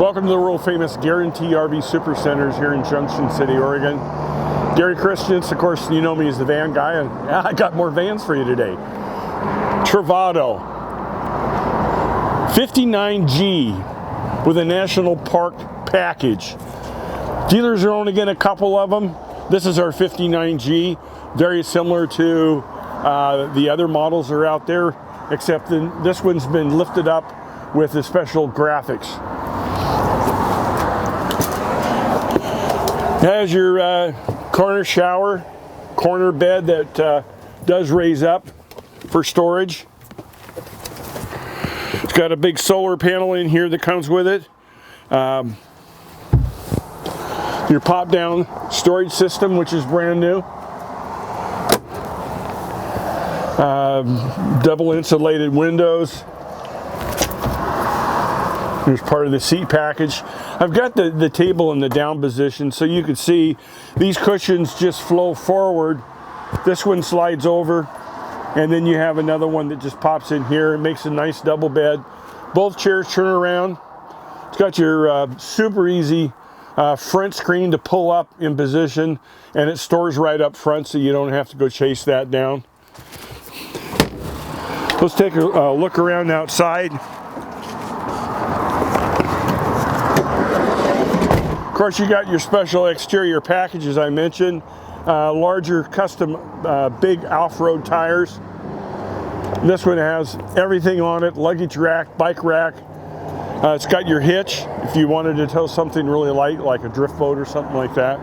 Welcome to the world famous Guaranty RV Supercenters here in Junction City, Oregon. Gary Christians, of course, you know me as the van guy, and I got more vans for you today. Travato 59G with a national park package. Dealers are only getting a couple of them. This is our 59G, very similar to the other models that are out there, except this one's been lifted up with the special graphics. It has your corner shower, corner bed that does raise up for storage. It's got a big solar panel in here that comes with it. Your pop-down storage system, which is brand new. Double insulated windows. Here's part of the seat package. I've got the table in the down position so you can see these cushions just flow forward. This one slides over, and then you have another one that just pops in here. It makes a nice double bed. Both chairs turn around. It's got your super easy front screen to pull up in position, and it stores right up front so you don't have to go chase that down. Let's take a look around outside. Of course, you got your special exterior package, as I mentioned. Larger custom big off-road tires. This one has everything on it: luggage rack, bike rack. It's got your hitch if you wanted to tow something really light like a drift boat or something like that.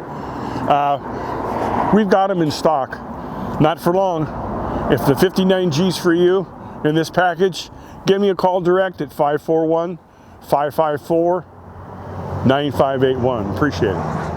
We've got them in stock. Not for long. If the 59G's for you in this package, give me a call direct at 541-554-9581. Appreciate it.